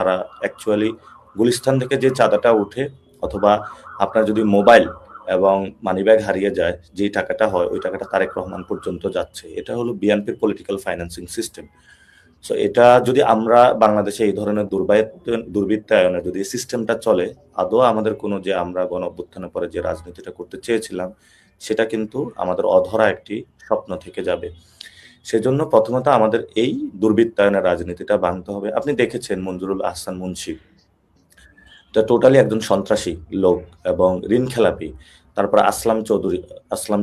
তারা অ্যাকচুয়ালি গুলিস্তান থেকে যে চাঁদাটা উঠে অথবা আপনার যদি মোবাইল এবং মানিব্যাগ হারিয়ে যায়, যেই টাকাটা হয় ওই টাকাটা তারেক রহমান পর্যন্ত যাচ্ছে। এটা হলো বিএনপির পলিটিক্যাল ফাইন্যান্সিং সিস্টেম। সো এটা যদি আমরা বাংলাদেশে এই ধরনের দুর্বৃত্তায়নে যদি সিস্টেমটা চলে, আদৌ আমাদের কোনো যে আমরা গণ অভ্যুত্থানের পরে যে রাজনীতিটা করতে চেয়েছিলাম সেটা কিন্তু আমাদের অধরা একটি স্বপ্ন থেকে যাবে। সেজন্য প্রথমত আমাদের এই দুর্বৃত্তায়নের রাজনীতিটা ভাঙতে হবে। আপনি দেখেছেন মঞ্জুরুল আহসান মুন্সী, এটা টোটালি একজন সন্ত্রাসী লোক এবং ঋণ খেলাপি। তারপর আসলাম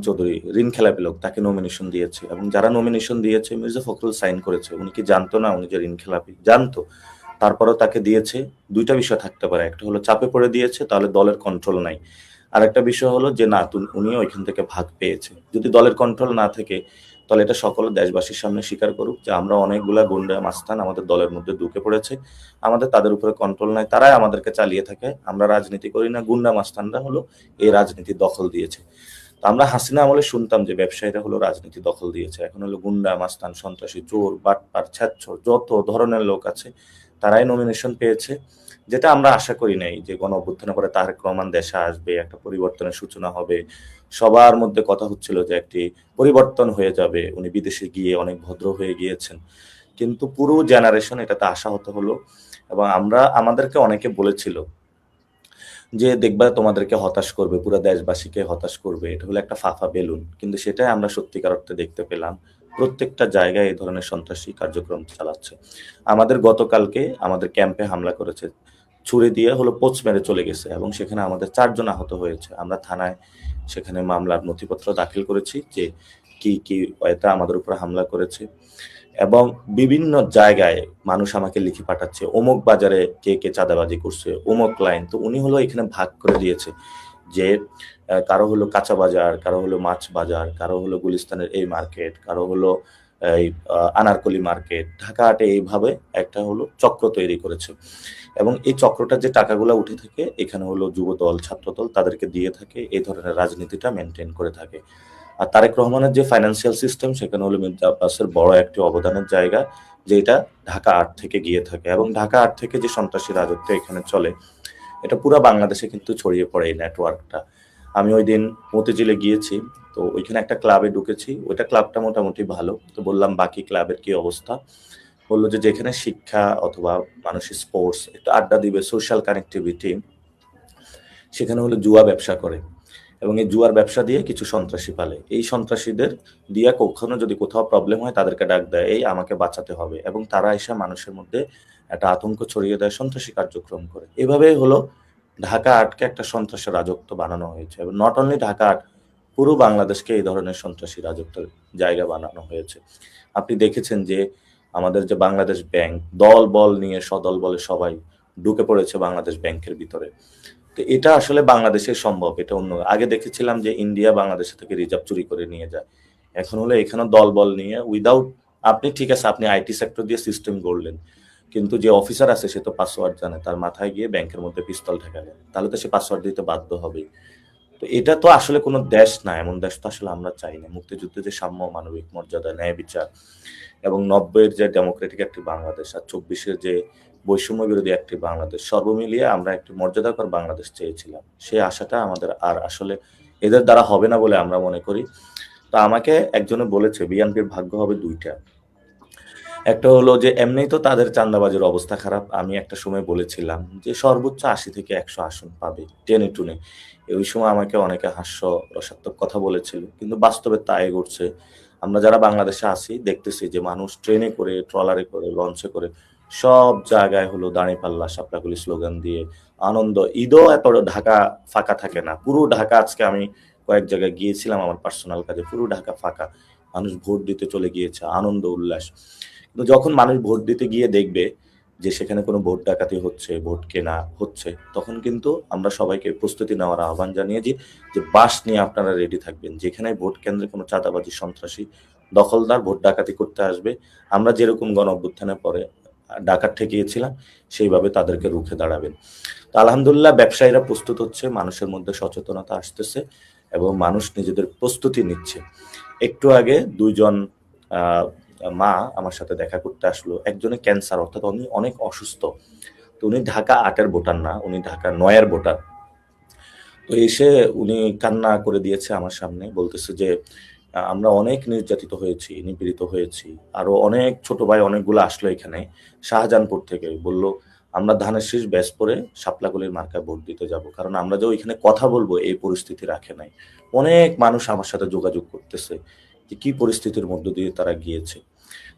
চৌধুরী ঋণ খেলাপি লোক, তাকে নমিনেশন দিয়েছে এবং যারা নমিনেশন দিয়েছে মির্জা ফখরুল সাইন করেছে। উনি কি জানতো না উনি যে ঋণ খেলাপি? জানতো, তারপরেও তাকে দিয়েছে। দুইটা বিষয় থাকতে পারে, একটা হলো চাপে পড়ে দিয়েছে, তাহলে দলের কন্ট্রোল নাই। আর একটা বিষয় হলো যে না, উনিও ওইখান থেকে ভাগ পেয়েছে। যদি দলের কন্ট্রোল না থাকে তাহলে এটা সকল দেশবাসীর সামনে স্বীকার করুক যে আমরা অনেকগুলা গুন্ডা মাস্তান আমাদের দলের মধ্যে ঢুকে পড়েছে, আমাদের তাদের উপরে কন্ট্রোল নাই, তারাই আমাদেরকে চালিয়ে থাকে, আমরা রাজনীতি করি না, গুন্ডা মাস্তানরা হলো এই রাজনীতি দখল দিয়েছে। তো আমরা হাসিনা আমলে শুনতাম যে ব্যবসায়ীরা হলো রাজনীতি দখল দিয়েছে, এখন হলো গুন্ডা মাস্তান সন্ত্রাসী চোর বাটপার ছ্যাচ্ছর যত ধরনের লোক আছে তারাই নমিনেশন পেয়েছে। যেটা আমরা আশা করি নাই যে গণ অভ্যুত্থানের পরে তারেক রহমান দেশে আসবে, একটা পরিবর্তনের সূচনা হবে। সবার মধ্যে কথা হচ্ছিল যে একটি পরিবর্তন হয়ে যাবে, উনি বিদেশে গিয়ে অনেক ভদ্র হয়ে গিয়েছেন। কিন্তু পুরো জেনারেশন এটাতে আশাহত হলো এবং আমাদেরকে অনেকে বলেছিল যে দেখবা তোমাদেরকে হতাশ করবে, পুরো দেশবাসীকে হতাশ করবে, এটা হলো একটা ফাফা বেলুন। কিন্তু সেটাই আমরা সত্যিকার অর্থে দেখতে পেলাম, প্রত্যেকটা জায়গায় এই ধরনের সন্ত্রাসী কার্যক্রম চালাচ্ছে। আমাদের গতকালকে আমাদের ক্যাম্পে হামলা করেছে, ছুরি দিয়ে হলো পোচ মেরে চলে গেছে এবং সেখানে আমাদের 4 জন আহত হয়েছে। আমরা থানায় সেখানে মামলার নথিপত্র দাখিল করেছি যে কি কি এটা আমাদের উপর হামলা করেছে। এবং বিভিন্ন জায়গায় মানুষ আমাকে লিখে পাঠাচ্ছে অমুক বাজারে কে কে চাঁদাবাজি করছে, অমুক লাইন। তো উনি হলো এখানে ভাগ করে দিয়েছে যে কারো হলো কাঁচা বাজার, কারো হলো মাছ বাজার, কারো হলো গুলিস্তানের এই মার্কেট, কারো হলো এই আনারকলি মার্কেট, ঢাকা হাটে এইভাবে একটা হলো চক্র তৈরি করেছে। এবং এই চক্রটা যে টাকাগুলো উঠে থাকে এখানে হলো যুব দল ছাত্রদল তাদেরকে দিয়ে থাকে, এই ধরনের রাজনীতিটা মেনটেন করে থাকে। আর তারেক রহমানের যে ফাইন্যান্সিয়াল সিস্টেম সেখানে হলো মির্জা আব্বাসের বড় একটি অবদানের জায়গা, যেটা ঢাকা আট থেকে গিয়ে থাকে এবং ঢাকা আট থেকে যে সন্ত্রাসী রাজত্ব এখানে চলে এটা পুরো বাংলাদেশে কিন্তু ছড়িয়ে পড়ে এই নেটওয়ার্কটা। আমি ওই দিন মতিঝিলে গিয়েছি, তো ওইখানে একটা ক্লাবে ঢুকেছি, ওইটা ক্লাবটা মোটামুটি ভালো। তো বললাম বাকি ক্লাবের কি অবস্থা, বললো যে যেখানে শিক্ষা অথবা মানুষের স্পোর্টস একটু আড্ডা দিবে, সোশ্যাল কানেক্টিভিটি, সেখানে হলো জুয়া ব্যবসা করে এবং এই জুয়ার ব্যবসা দিয়ে কিছু সন্ত্রাসী পালে। এই সন্ত্রাসীদের দিয়া কখনো যদি কোথাও প্রবলেম হয় তাদেরকে ডাক দেয় এই আমাকে বাঁচাতে হবে, এবং তারা এসে মানুষের মধ্যে একটা আতঙ্ক ছড়িয়ে দেয়, সন্ত্রাসী কার্যক্রম করে। এভাবে হলো ঢাকা আটকে একটা সন্ত্রাসী রাজত্ব বানানো হয়েছে এবং নট অনলি ঢাকা আট, পুরো বাংলাদেশকে এই ধরনের সন্ত্রাসী রাজত্বের জায়গা বানানো হয়েছে। আপনি দেখেছেন যে আমাদের যে বাংলাদেশ ব্যাংক, দল বল নিয়ে সদল বলে সবাই ঢুকে পড়েছে বাংলাদেশ ব্যাংকের ভিতরে। তো এটা আসলে বাংলাদেশে সম্ভব, এটা অন্য আগে দেখেছিলাম যে ইন্ডিয়া বাংলাদেশ থেকে রিজার্ভ চুরি করে নিয়ে যায়, এখন হলো এখানে দল বল নিয়ে উইদাউট, আপনি ঠিক আছে আপনি আইটি সেক্টর দিয়ে সিস্টেম গড়লেন, কিন্তু যে অফিসার আছে সে তো পাসওয়ার্ড জানে, তার মাথায় গিয়ে ব্যাংকের মধ্যে পিস্তল ঠেকালেন, তাহলে তো সে পাসওয়ার্ড দিতে বাধ্য হবে। তো এটা তো আসলে কোনো দেশ না, এমন দেশ তো আসলে আমরা চাই না। মুক্তিযুদ্ধে যে সাম্য, মানবিক মর্যাদা, ন্যায় বিচার এবং 90-এর যে ডেমোক্রেটিক একটি বাংলাদেশ আর 24-এর যে বৈষম্য বিরোধী একটি বাংলাদেশ, সর্ব মিলিয়ে আমরা একটি মর্যাদাকর বাংলাদেশ চেয়েছিলাম। সেই আশাটা আমাদের আর আসলে এদের দ্বারা হবে না বলে আমরা মনে করি। তো আমাকে একজনে বলেছে বিএনপির ভাগ্য হবে দুইটা, একটা হলো যে এমনিই তো তাদের চাঁদাবাজির অবস্থা খারাপ। আমি একটা সময় বলেছিলাম যে সর্বোচ্চ 80 থেকে 100 আসন পাবে টেনে টুনে। ওই সময় আমাকে অনেকে হাস্য রসাত্মক কথা বলেছিল, কিন্তু বাস্তবে তাই ঘটছে। আমরা যারা বাংলাদেশে আছি দেখতেছি যে মানুষ ট্রেনে করে, ট্রলারে করে, লঞ্চে করে সব জায়গায় হলো দাঁড়িপাল্লা সাপলাগুলি স্লোগান দিয়ে আনন্দ। ঈদও এত ঢাকা ফাঁকা থাকে না, পুরো ঢাকা আজকে আমি কয়েক জায়গায় গিয়েছিলাম আমার পার্সোনাল কাজে, পুরো ঢাকা ফাঁকা, মানুষ ভোট দিতে চলে গিয়েছে, আনন্দ উল্লাস। কিন্তু যখন মানুষ ভোট দিতে গিয়ে দেখবে যে সেখানে কোনো ভোট ডাকাতি হচ্ছে, ভোট কেনা হচ্ছে, তখন কিন্তু আমরা সবাইকে প্রস্তুতি নেওয়ার আহ্বান জানিয়েছি যে বাস নিয়ে আপনারা রেডি থাকবেন, যেখানে ভোট কেন্দ্রে কোনো চাঁদাবাজি সন্ত্রাসী দখলদার ভোট ডাকাতি করতে আসবে, আমরা যেরকম গণ অভ্যুত্থানের পরে ডাকাত ঠেকিয়েছিলাম সেইভাবে তাদেরকে রুখে দাঁড়াবেন। তো আলহামদুলিল্লাহ ব্যবসায়ীরা প্রস্তুত হচ্ছে, মানুষের মধ্যে সচেতনতা আসতেছে এবং মানুষ নিজেদের প্রস্তুতি নিচ্ছে। একটু আগে 2 জন মা আমার সাথে দেখা করতে আসলো, একজনের ক্যান্সার, অর্থাৎ উনি অনেক অসুস্থ, তো উনি ঢাকা 8-এর ভোটার না, উনি ঢাকা 9-এর ভোটার। তো এসে উনি কান্না করে দিয়েছে আমার সামনে, বলতেছে যে আমরা অনেক নির্যাতিত হয়েছি, নিপীড়িত হয়েছি। আরো অনেক ছোট ভাই অনেকগুলো আসলো এখানে শাহজাহানপুর থেকে, বলল আমরা ধানের শীষ ব্যাচ পরে শাপলাকলির মার্কায় ভোট দিতে যাব, কারণ আমরা যে ওইখানে কথা বলবো এই পরিস্থিতি রাখে নাই। অনেক মানুষ আমার সাথে যোগাযোগ করতেছে যে কি পরিস্থিতির মধ্য দিয়ে তারা গিয়েছে।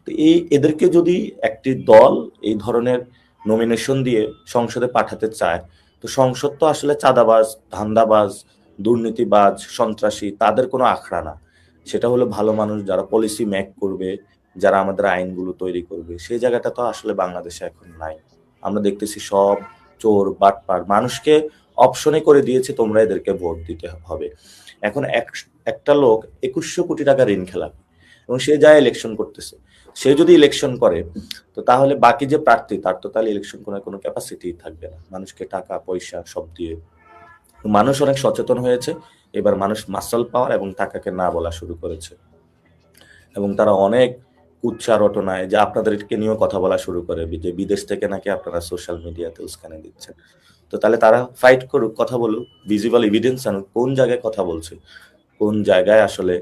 তো এদেরকে যদি একটি দল এই ধরনের নমিনেশন দিয়ে সংসদে পাঠাতে চায়, তো সংসদ তো আসলে চাঁদাবাজ, ধান্দাবাজ, দুর্নীতিবাজ, সন্ত্রাসী তাদের কোনো আখড়া না। সেটা হলো ভালো মানুষ যারা পলিসি মেক করবে, যারা আমাদের আইনগুলো তৈরি করবে। সেই জায়গাটা তো আসলে বাংলাদেশে এখন নাই। আমরা দেখতেছি সব চোর বাটপার, মানুষকে অপশনে করে দিয়েছে তোমরা এদেরকে ভোট দিতে হবে। এখন একটা লোক 2100 কোটি টাকা ঋণ খেলাপি এবং সে যায় ইলেকশন করতেছে। সে যদি ইলেকশন করে, তো তাহলে বাকি যে প্রার্থী তার তো তাহলে ইলেকশন করার কোনো ক্যাপাসিটি থাকবে না, মানুষকে টাকা পয়সা সব দিয়ে। মানুষ অনেক সচেতন হয়েছে, এবার মানুষ মাসল পাওয়ার এবং টাকাকে না বলা শুরু করেছে, এবং তারা অনেক উচ্চার রটনায় যে আপনাদেরকে নিয়েও কথা বলা শুরু করে যে বিদেশ থেকে নাকি আপনারা সোশ্যাল মিডিয়াতে উস্কানি দিচ্ছেন। তো তাহলে তারা ফাইট করুক, কথা বলুক, ভিজিবল এভিডেন্স আনুক, কোন জায়গায় কথা বলছে, কোন জায়গায় আসলে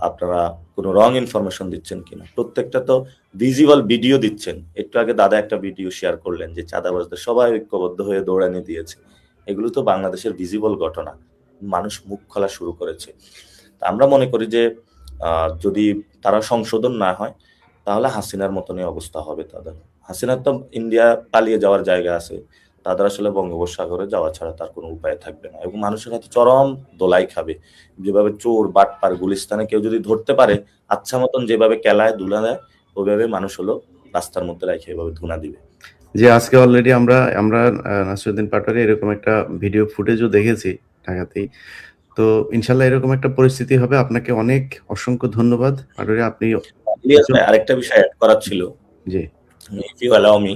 আপনারা কোনো রং ইনফরমেশন দিচ্ছেন কিনা। প্রত্যেকটা তো ভিজিবল ভিডিও দিচ্ছেন। একটু আগে দাদা একটা ভিডিও শেয়ার করলেন যে চাঁদাবাজদের সবাই ঐক্যবদ্ধ হয়ে দৌড়ানি দিয়েছে। এগুলো তো বাংলাদেশের ভিজিবল ঘটনা, মানুষ মুখ খোলা শুরু করেছে। আমরা মনে করি যে যদি তারা সংশোধন না হয়, তাহলে হাসিনার মতনই অবস্থা হবে তাদের। হাসিনার তো ইন্ডিয়া পালিয়ে যাওয়ার জায়গা আছে, তাদের আসলে বঙ্গোপসাগরে যাওয়া ছাড়া তার কোনো উপায় থাকবে না, এবং মানুষের হাতে চরম দোলাই খাবে। যেভাবে চোর বাটপার গুলিস্তানে কেউ যদি ধরতে পারে, আচ্ছা মতন যেভাবে কেলায় ধুলা দেয়, ওইভাবে মানুষ হলো রাস্তার মধ্যে রেখে এভাবে ধুনা দিবে। যে আজকে অলরেডি আমরা নাসিরউদ্দিন পাটোয়ারি এরকম একটা ভিডিও ফুটেজও দেখেছি ঢাকাতেই। তো ইনশাল্লাহ এরকম একটা পরিস্থিতি হবে। আপনাকে অনেক অসংখ্য ধন্যবাদ পাটোয়ারি। আপনি ইলিয়াস ভাই, আরেকটা বিষয় অ্যাড করার ছিল, জি ইফ ইউ অ্যালাউ মি।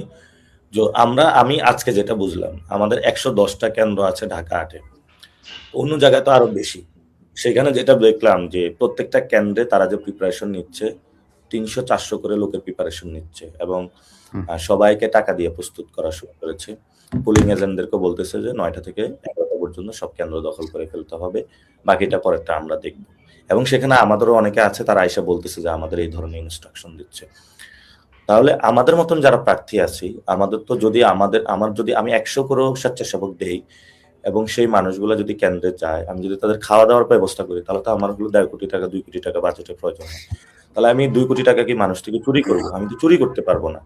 আমি আজকে যেটা বুঝলাম, আমাদের 110টা কেন্দ্র আছে ঢাকা 8-এ, অন্য জায়গায় তো আরো বেশি। সেখানে যেটা দেখলাম যে প্রত্যেকটা কেন্দ্রে তারা যে প্রিপারেশন নিচ্ছে, 300-400 করে লোকের প্রিপারেশন নিচ্ছে, এবং সবাইকে টাকা দিয়ে প্রস্তুত করা শুরু করেছে। পুলিং এজেন্টদেরকে বলতেছে যে 9টা থেকে 11টা পর্যন্ত সব কেন্দ্র দখল করে ফেলতে হবে, বাকিটা পরেরটা আমরা দেখব। এবং সেখানে আমাদেরও অনেকে আছে, তারা আইসা বলতেছে যে আমাদের এই ধরনের ইনস্ট্রাকশন দিচ্ছে। তাহলে আমাদের মতন যারা প্রার্থী আছি, আমাদের তো যদি আমি 100 করেও স্বেচ্ছাসেবক দেই, এবং সেই মানুষগুলো যদি কেন্দ্রে যায়, আমি যদি তাদের খাওয়া দাওয়ার ব্যবস্থা করি, তাহলে তো আমার হলো 1.5 কোটি টাকা 2 কোটি টাকা বাজেটের প্রয়োজন হয়। তাহলে আমি 2 কোটি টাকা কি মানুষ থেকে চুরি করবো? আমি তো চুরি করতে পারবো না।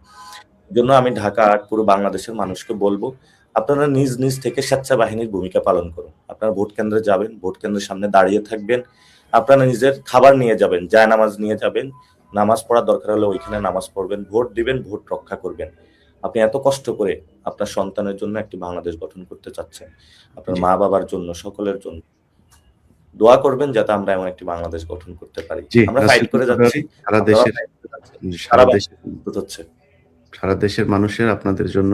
জন্য আমি ঢাকা পুরো বাংলাদেশের মানুষকে বলবো, আপনারা নিজ নিজ থেকে স্বেচ্ছা বাহিনীর ভূমিকা পালন করুন। আপনারা ভোট কেন্দ্রে যাবেন, ভোট কেন্দ্রের সামনে দাঁড়িয়ে থাকবেন, আপনারা নিজের খাবার নিয়ে যাবেন, জায়নামাজ নিয়ে যাবেন, নামাজ পড়ার দরকার হলে ওইখানে নামাজ পড়বেন, ভোট দিবেন, ভোট রক্ষা করবেন। আপনি এত কষ্ট করে আপনার সন্তানের জন্য একটি বাংলাদেশ গঠন করতে চাচ্ছেন, আপনার মা বাবার জন্য, সকলের জন্য দোয়া করবেন যাতে আমরা এমন একটি বাংলাদেশ গঠন করতে পারি। আমরা ফাইট করে যাচ্ছি, সারা দেশের মানুষের আপনাদের জন্য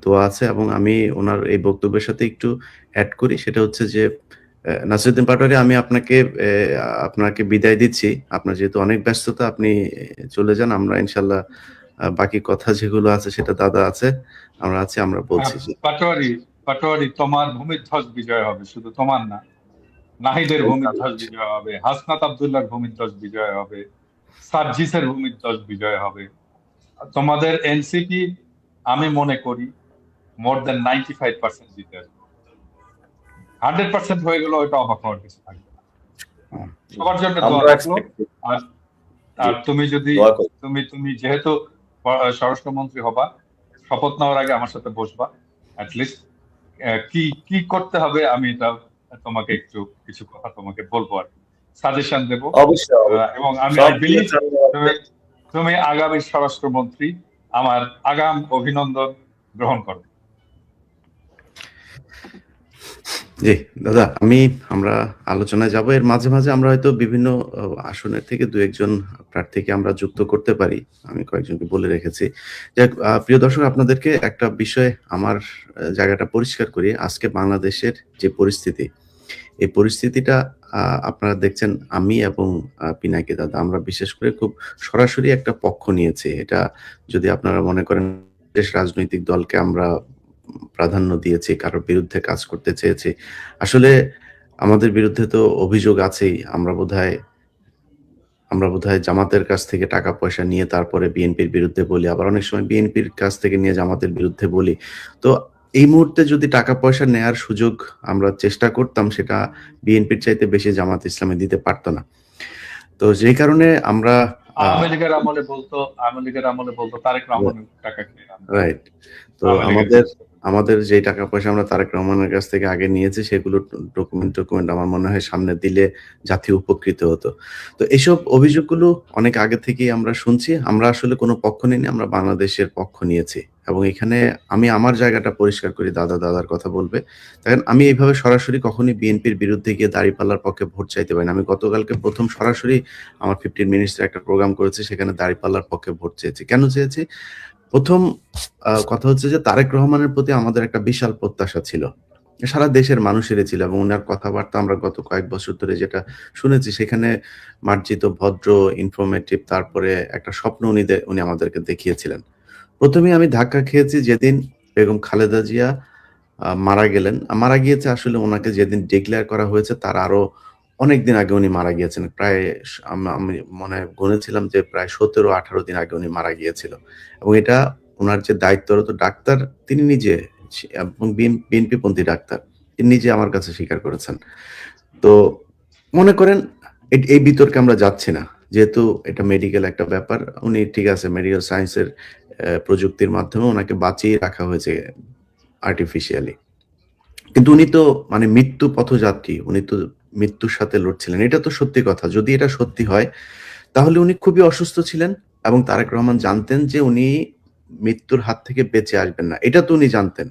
দোয়া আছে। এবং আমি ওনার এই বক্তব্যের সাথে একটু অ্যাড করি, সেটা হচ্ছে যে নাসিরউদ্দিন পাটোয়ারি, আমি আপনাকে বিদায় দিচ্ছি। আপনার যেহেতু অনেক ব্যস্ততা, আপনি চলে যান। আমরা ইনশাল্লাহ বাকি কথা যেগুলো আছে সেটা দাদা আছে, আমরা আছি, আমরা বলছি। পাটোয়ারি, তোমার ভূমিধ্বজ বিজয় হবে, শুধু তোমার না, নাহিদের ভূমিধ্বজ বিজয় হবে, হাসনাত আব্দুল্লাহর ভূমিধ্বজ বিজয় হবে, সার্জিসের ভূমিধ্বজ বিজয় হবে। তোমাদের এনসিপি আমি মনে করি মোর দেন 95% জিতে আসবে। 100% হয়ে গেল, ওইটা অবাক হওয়ার কিছু থাকবে না। সবার জন্য দোয়া রাখলো। আর তুমি যেহেতু স্বরাষ্ট্রমন্ত্রী হবা, শপথ নেওয়ার আগে আমার সাথে বসবা, অ্যাটলিস্ট কি করতে হবে আমি এটা তোমাকে একটু কিছু কথা তোমাকে বলবো, আর সাজেশন দেবো। এবং আমি তুমি আগামী স্বরাষ্ট্রমন্ত্রী, আমার আগাম অভিনন্দন গ্রহণ করো। জি দাদা, আমরা আলোচনায় যাব। এর মাঝে মাঝে আমরা হয়তো বিভিন্ন আসনের থেকে 2-1 প্রার্থীকে আমরা যুক্ত করতে পারি, আমি কয়েকজনকে বলে রেখেছি। প্রিয় দর্শক, আপনাদেরকে একটা বিষয় আমার জায়গাটা পরিষ্কার করি। আজকে বাংলাদেশের যে পরিস্থিতি, এই পরিস্থিতিটা আপনারা দেখছেন, আমি এবং পিনাকি দাদা আমরা বিশেষ করে খুব সরাসরি একটা পক্ষ নিয়েছি। এটা যদি আপনারা মনে করেন দেশ রাজনৈতিক দলকে আমরা প্রাধান্য দিয়েছি, কারোর বিরুদ্ধে কাজ করতে চেয়েছি। আসলে আমাদের বিরুদ্ধে তো অভিযোগ আছেই। আমরা বোধহয় জামাতের কাছ থেকে টাকা পয়সা নিয়ে তারপরে বিএনপির বিরুদ্ধে বলি। আবার অনেক সময় বিএনপির কাছ থেকে নিয়ে জামাতের বিরুদ্ধে বলি। তো এই মুহূর্তে যদি টাকা পয়সা নেয়ার সুযোগ আমরা চেষ্টা করতাম, সেটা বিএনপির চাইতে বেশি জামাত ইসলামী দিতে পারত না। তো যেই কারণে আমরা আওয়ামী লীগের আমলে বলতো তারেক রহমানের টাকা খেয়ে আমরা রাইট। তো আওয়ামী লীগের আমাদের বিরুদ্ধে। আমাদের যেই টাকা পয়সা আমরা তারেক রহমানের কাছ থেকে আগে নিয়েছি, সেগুলোর ডকুমেন্ট আমার মনে হয় সামনে দিলে জাতি উপকৃত হতো। তো এসব অভিযোগগুলো অনেক আগে থেকেই আমরা শুনছি। আমরা আসলে কোনো পক্ষ নিইনি, আমরা বাংলাদেশের পক্ষ নিয়েছি। এবং এখানে আমি আমার জায়গাটা পরিষ্কার করি, দাদার কথা বলবে। দেখেন, আমি এইভাবে সরাসরি কখনোই বিএনপির বিরুদ্ধে গিয়ে দাঁড়িপাল্লার পক্ষে ভোট চাইতে পারি না। আমি গতকালকে ১ম সরাসরি আমার 15 মিনিটস এর একটা প্রোগ্রাম করেছি, সেখানে দাঁড়িপাল্লার পক্ষে ভোট চেয়েছি। কেন চেয়েছি? ১ম কথা হচ্ছে যে তারেক রহমানের প্রতি আমাদের একটা বিশাল প্রত্যাশা ছিল। সারা দেশের মানুষেরই ছিল, এবং উনার কথাবার্তা আমরা গত কয়েক বছর ধরে যেটা শুনেছি, সেখানে মার্জিত, ভদ্র, ইনফরমেটিভ, তারপরে একটা স্বপ্ন উনি আমাদেরকে দেখিয়েছিলেন। ১ম এই আমি ধাক্কা খেয়েছি যেদিন বেগম খালেদা জিয়া মারা গেলেন। মারা গিয়েছে আসলে উনাকে যেদিন ডিক্লেয়ার করা হয়েছে তার আরো অনেকদিন আগে উনি মারা গিয়েছেন। প্রায় আমি মনে হয় গুনেছিলাম যে প্রায় ১৭-১৮ দিন আগে উনি মারা গিয়েছিল। এবং এটা উনার যে দায়িত্বরত ডাক্তার, তিনি নিজে এবং বিএনপিপন্থী ডাক্তার, তিনি নিজে আমার কাছে স্বীকার করেছেন। তো মনে করেন এই বিতর্কে আমরা যাচ্ছি না। যেহেতু এটা মেডিকেল একটা ব্যাপার, উনি ঠিক আছে, মেডিকেল সায়েন্সের প্রযুক্তির মাধ্যমে উনাকে বাঁচিয়ে রাখা হয়েছে আর্টিফিশিয়ালি। কিন্তু উনি তো মানে মৃত্যু পথযাত্রী, উনি তো মৃত্যুর সাথে লড়ছিলেন। এটা তো সত্যি কথা। যদি এটা সত্যি হয়, তাহলে উনি খুবই অসুস্থ ছিলেন, এবং তারেক রহমান জানতেন যে উনি মৃত্যুর হাত থেকে বেঁচে আসবেন না। এটা তো উনি জানতেন।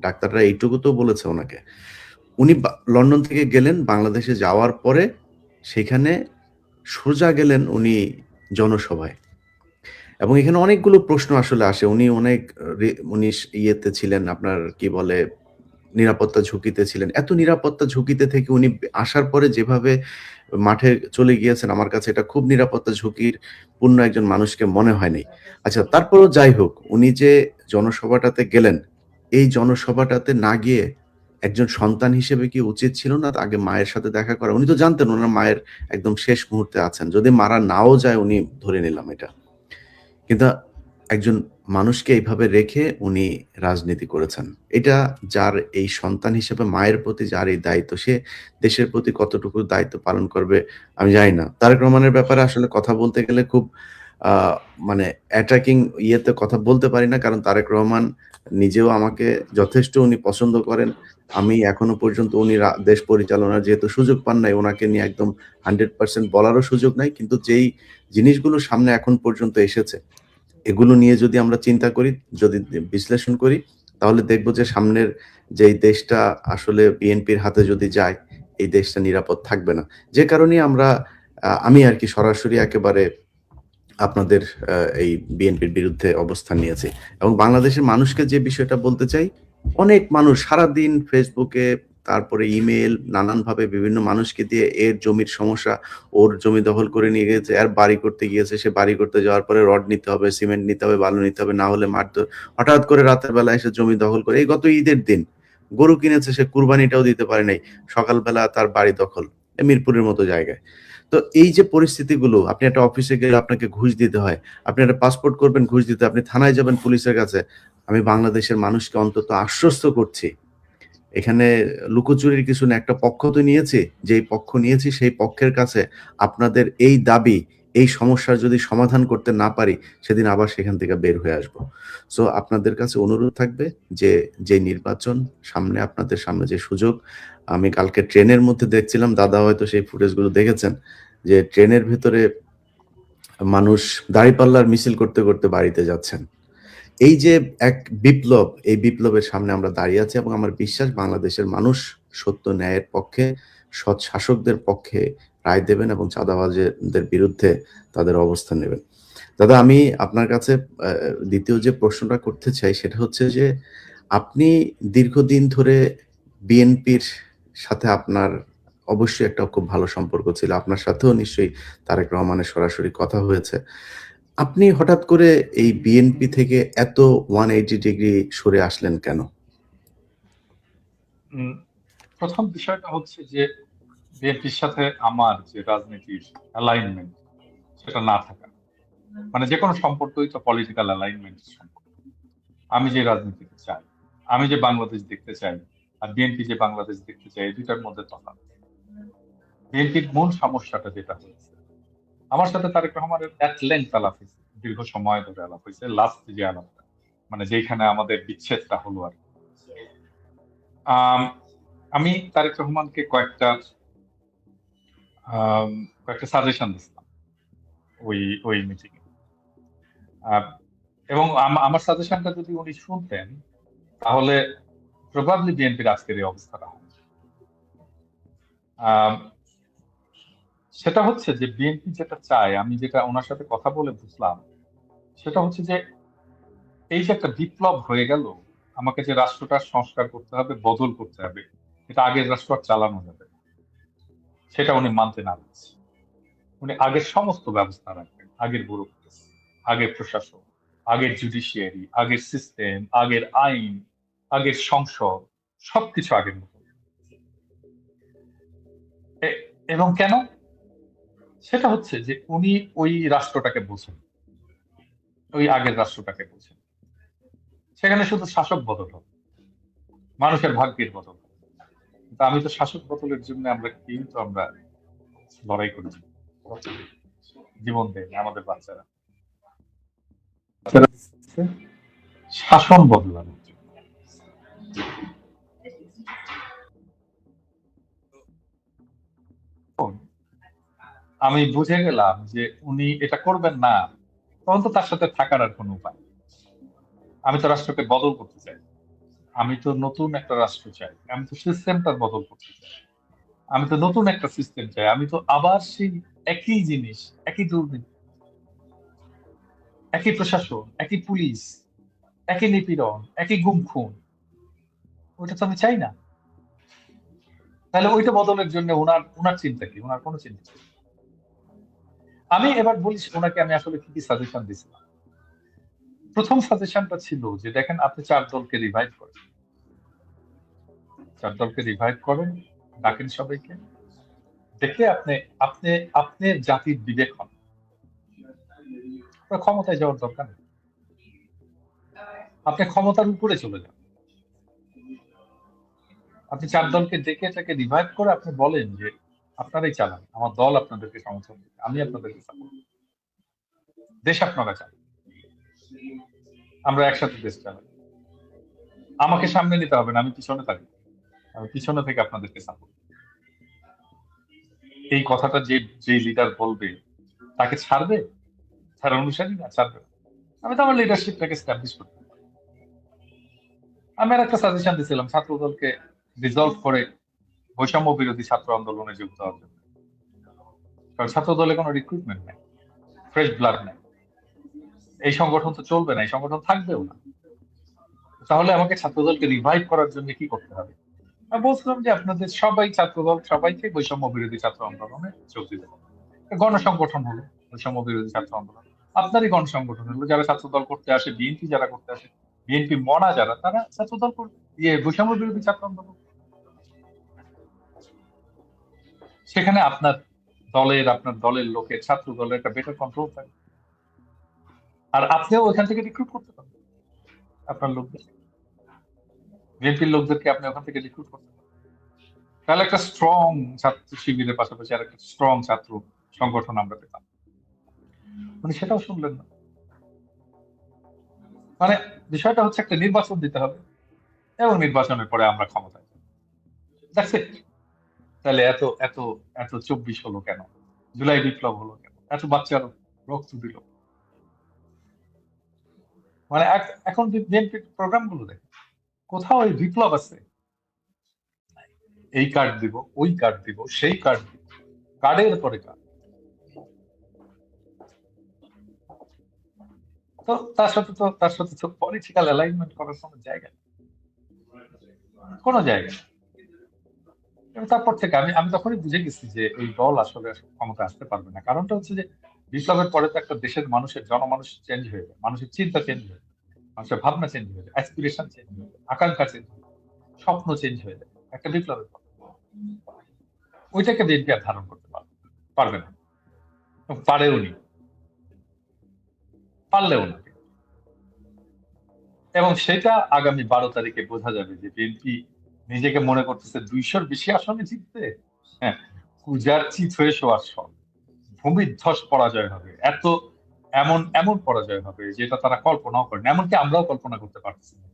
ডাক্তাররা এইটুকু তো বলেছে ওনাকে। উনি লন্ডন থেকে গেলেন, বাংলাদেশে যাওয়ার পরে সেখানে সোজা গেলেন উনি জনসভায়। এবং এখানে অনেকগুলো প্রশ্ন আসলে আসে। উনি ইয়েতে ছিলেন, আপনার কি বলে, নিরাপত্তা ঝুঁকিতে ছিলেন। এত নিরাপত্তা ঝুঁকিতে থেকে উনি আসার পরে যেভাবে মাঠে চলে গিয়েছেন, আমার কাছে এটা খুব নিরাপত্তা ঝুঁকির পূর্ণ একজন মানুষকে মনে হয় নাই। আচ্ছা, তারপরেও যাই হোক, উনি যে জনসভাটাতে গেলেন, এই জনসভাটাতে না গিয়ে একজন সন্তান হিসেবে কি উচিত ছিল না আগে মায়ের সাথে দেখা করা? উনি তো জানতেন উনার মায়ের একদম শেষ মুহূর্তে আছেন। যদি মারা নাও যায়, উনি ধরে নিলাম এটা। কিন্তু একজন মানুষকে এইভাবে রেখে উনি রাজনীতি করেছেন। এটা যার এই সন্তান হিসেবে মায়ের প্রতি যার এই দায়িত্ব, সে দেশের প্রতি কতটুকু দায়িত্ব পালন করবে আমি জানি না। তারেক রহমানের ব্যাপারে আসলে কথা বলতে গেলে খুব আ মানে অ্যাটাকিং ইয়েতে কথা বলতে পারি না। কারণ তারেক রহমান নিজেও আমাকে যথেষ্ট উনি পছন্দ করেন। আমি এখনো পর্যন্ত উনি দেশ পরিচালনার যেহেতু সুযোগ পান নাই, উনাকে নিয়ে একদম 100% বলারও সুযোগ নাই। কিন্তু যেই জিনিসগুলো সামনে এখন পর্যন্ত এসেছে, এগুলো নিয়ে যদি আমরা চিন্তা করি, যদি বিশ্লেষণ করি, তাহলে দেখব যে সামনের যেই দেশটা আসলে বিএনপির হাতে যদি যায়, এই দেশটা নিরাপদ থাকবে না। যে কারণেই আমি আরকি সরাসরি একেবারে আপনাদের এই বিএনপির বিরুদ্ধে অবস্থান নিয়েছি। এবং বাংলাদেশের মানুষকে যে বিষয়টা বলতে চাই, অনেক মানুষ সারাদিন ফেসবুকে, তারপরে ইমেইল, নানানভাবে বিভিন্ন মানুষকে দিয়ে এর জমির সমস্যা, ওর জমি দখল করে নিয়ে গেছে, এর বাড়ি করতে গিয়েছে, সে বাড়ি করতে যাওয়ার পরে রড নিতে হবে, সিমেন্ট নিতে হবে, বালু নিতে হবে, না হলে মারধর। হঠাৎ করে রাতের বেলা এসে জমি দখল করে। এই গত ঈদের দিন গরু কিনেছে, সে কুরবানিটাও দিতে পারে নাই। সকালবেলা তার বাড়ি দখল, মিরপুরের মতো জায়গায়। তো এই যে পরিস্থিতিগুলো, আপনি একটা অফিসে গেলে আপনাকে ঘুষ দিতে হয়। আপনি একটা পাসপোর্ট করবেন, ঘুষ দিতে হয়। আপনি থানায় যাবেন পুলিশের কাছে। আমি বাংলাদেশের মানুষকে অন্তত আশ্বস্ত করছি, এখানে লুকোচুরির কিছু না। একটা পক্ষ তো নিয়েছি, যেই পক্ষ নিয়েছি সেই পক্ষের কাছে আপনাদের এই দাবি, এই সমস্যার যদি সমাধান করতে না পারি, সেদিন আবার সেখান থেকে বের হয়ে আসবো। সো আপনাদের কাছে অনুরোধ থাকবে যে নির্বাচন সামনে, আপনাদের সামনে যে সুযোগ, আমি কালকে ট্রেনের মধ্যে দেখছিলাম, দাদা হয়তো সেই ফুটেজগুলো দেখেছেন, যে ট্রেনের ভেতরে মানুষ দাঁড়িপাল্লার মিছিল করতে, করতে বাড়িতে যাচ্ছেন। এই যে এক বিপ্লব, এই বিপ্লবের সামনে আমরা দাঁড়িয়ে আছি, এবং আমার বিশ্বাস বাংলাদেশের মানুষ সত্য ন্যায়ের পক্ষে, সৎ শাসকদের পক্ষে রায় দেবেন এবং চাঁদাবাজদের বিরুদ্ধে তাদের অবস্থান নেবেন। দাদা, আমি আপনার কাছে দ্বিতীয় যে প্রশ্নটা করতে চাই, সেটা হচ্ছে যে আপনি দীর্ঘদিন ধরে বিএনপির সাথে আপনার অবশ্যই একটা খুব ভালো সম্পর্ক ছিল। আপনার সাথেও নিশ্চয়ই তারেক রহমানের সরাসরি কথা হয়েছে। আপনি হঠাৎ করে এই বিএনপি থেকে এত 180 ডিগ্রি সরে আসলেন কেন? প্রথম বিষয়টা হচ্ছে যে বিএনপির সাথে আমার যে রাজনীতির অ্যালাইনমেন্ট সেটা না থাকা, মানে যে কোনো সম্পর্কই তো পলিটিক্যাল অ্যালাইনমেন্ট সম্পর্ক। আমি যে রাজনীতিতে চাই, আমি যে বাংলাদেশ দেখতে চাই, আর বিএনপি যে বাংলাদেশ দেখতে চাই, এই দুটার মধ্যে তফাৎ। বিএনপির মূল সমস্যাটা যেটা হয়েছে, আমার সাথে তারেক রহমানের এট লেংথ আলাপ হয়েছে, দীর্ঘ সময় ধরে আলাপ হয়েছে। লাস্ট যে আলাপটা, মানে যেখানে আমাদের বিচ্ছেদটা হলো আর কি। আমি তারেক রহমানকে কয়েকটা সাজেশন দিচ্ছিলাম ওই ওই মিটিং এ। এবং আমার সাজেশনটা যদি উনি শুনতেন, তাহলে প্রবাবলি বিএনপির আজকের এই অবস্থাটা হবে। আহ, সেটা হচ্ছে যে বিএনপি যেটা চায়, আমি যেটা ওনার সাথে কথা বলে বুঝলাম, সেটা হচ্ছে যে এই যে একটা বিপ্লব হয়ে গেল, আমাকে যে রাষ্ট্রটা সংস্কার করতে হবে, বদল করতে হবে, এটা আগের রাষ্ট্র আর চালানো যাবে না। সেটা উনি মানতে না পারছে। উনি আগের সমস্ত ব্যবস্থা রাখবেন, আগের ব্যুরোক্রেসি, আগের প্রশাসন, আগের জুডিশিয়ারি, আগের সিস্টেম, আগের আইন, আগের সংসদ, সবকিছু আগের মতো। এবং কেন? সেটা হচ্ছে যে উনি ওই রাষ্ট্রটাকে বোঝেন, ওই আগের রাষ্ট্রটাকে বোঝেন। সেখানে শুধু শাসক বদল হবে, মানুষের ভাগ্যের বদল হবে। কিন্তু আমি তো শাসক বদলের জন্য আমরা লড়াই করেছি, জীবন দেয় আমাদের বাচ্চারা শাসন বদলানোর জন্য। আমি বুঝে গেলাম যে উনি এটা করবেন না, তখন তো তার সাথে থাকার আর কোনো উপায় নেই। আমি তো রাষ্ট্রকে বদল করতে চাই, আমি তো নতুন একটা রাষ্ট্র চাই, আমি তো সিস্টেমটা বদল করতে চাই, আমি তো নতুন একটা সিস্টেম চাই, আমি তো আবার সেই একই জিনিস, একই দুর্নীতি, একই প্রশাসন, একই পুলিশ, একই নিপীড়ন, একই গুম খুন, ওইটা তো আমি চাই না। তাহলে ওইটা বদলের জন্য ওনার ওনার চিন্তা কি? ওনার কোনো চিন্তা নেই। আমি এবার বলি ওনাকে আমি আসলে কি কি সাজেশন দিছিলাম। প্রথম সাজেশনটা ছিল যে দেখেন, আপনি 4 দলকে রিভাইভ করেন, 4 দলকে রিভাইভ করেন, ডাকেন সবাইকে, দেখে আপনি আপনি আপনার জাতির বিবেক হন। ক্ষমতায় যাওয়ার দরকার নেই, আপনি ক্ষমতার উপরে চলে যান। আপনি 4 দলকে ডেকে এটাকে রিভাইভ করে আপনি বলেন যে আপনারাই চালান, আমার দল আপনাদেরকে সমর্থন করে, আমি আপনাদেরকে সাপোর্ট, দেশ আপনারা চান, আমরা একসাথে দেশ চালাই। আমাকে সামনে নিতে হবে না, আমি পিছনে থাকি, আমি পিছনে থেকে আপনাদেরকে সাপোর্ট। এই কথাটা যে যে লিডার বলবে, তাকে ছাড়বে, তার অনুসারী না ছাড়বে। আমি তো আমার লিডারশিপটাকে স্ট্যাবলিশ করতে পারি। আমি আর একটা সাজেশন দিয়েছিলাম, ছাত্রদলকে রিজলভ করে বৈষম্য বিরোধী ছাত্র আন্দোলনে যুক্ত হওয়ার জন্য। কারণ ছাত্র দলে কোনো রিক্রুটমেন্ট নেই, ফ্রেশ ব্লাড নেই, এই সংগঠন তো চলবে না, এই সংগঠন থাকবেও না। তাহলে আমাকে ছাত্রদলকে রিভাইভ করার জন্য কি করতে হবে? আমি বলছিলাম যে আপনাদের সবাই ছাত্রদল সবাইকে বৈষম্য বিরোধী ছাত্র আন্দোলনে যোগ দিতে হবে। গণসংগঠন হলো বৈষম্য বিরোধী ছাত্র আন্দোলন, আপনারই গণসংগঠন হলো, যারা ছাত্রদল করতে আসে, বিএনপি যারা করতে আসে, বিএনপি মনা যারা, তারা ছাত্রদল করবে, বৈষম্য বিরোধী ছাত্র আন্দোলন। সেখানে আপনার দলের লোকের, ছাত্র দলের একটা বেটার কন্ট্রোল থাকে, আর আপনিও ওইখান থেকে রিক্রুট করতে পারবেন আপনার লোকদের, বিএনপির লোকদেরকে আপনি ওখান থেকে রিক্রুট করতে পারবেন। তাহলে একটা স্ট্রং ছাত্র শিবিরের পাশাপাশি আর একটা স্ট্রং ছাত্র সংগঠন আমরা পেতাম। মানে সেটাও শুনলেন না। মানে বিষয়টা হচ্ছে একটা নির্বাচন দিতে হবে, এবং নির্বাচনের পরে আমরা ক্ষমতায় যাব। That's it. তাহলে এত এত এত 24 হলো কেন? জুলাই বিপ্লব হলো কেন? এত বাচ্চার রক্ত দিল। মানে এখন বিএনপির প্রোগ্রাম গুলো দেখে কোথাও এই বিপ্লব আছে? এই কার্ড দিব, ওই কার্ড দিব, সেই কার্ড দিব, কার্ডের পরে কার্ড। তো তার সাথে তো পলিটিক্যাল অ্যালাইনমেন্ট করার কোনো জায়গা নেই, কোনো জায়গা নেই। এবং তারপর থেকে আমি আমি তখনই বুঝে গেছি যে এই দল আসলে ক্ষমতা আসতে পারবে না। কারণটা হচ্ছে যে বিপ্লবের পরে তো একটা দেশের জনমানুষ চেঞ্জ হয়ে যায়, মানুষের চিন্তা চেঞ্জ হয়ে যায়, মানুষের ভাবনা চেঞ্জ হয়ে যায়, অ্যাসপিরেশন চেঞ্জ হয়ে যায়, আকাঙ্ক্ষা চেঞ্জ হয়ে যায়, স্বপ্ন চেঞ্জ হয়ে যায় একটা বিপ্লবের পর। ওইটাকে বিএনপি আর ধারণ করতে পারবে না, এবং পারেও নি, পারলেও না। এবং সেটা আগামী 12 তারিখে বোঝা যাবে যে বিএনপি নিজেকে মনে করতেছে 200-র বেশি আসনে জিততে, হ্যাঁ, কুজার চিত হয়ে শোয়ার সব, ভূমিধ্বস পরাজয় হবে, এমন এমন পরাজয় হবে যেটা তারা কল্পনাও করেন, এমনকি আমরাও কল্পনা করতে পারতেছি না।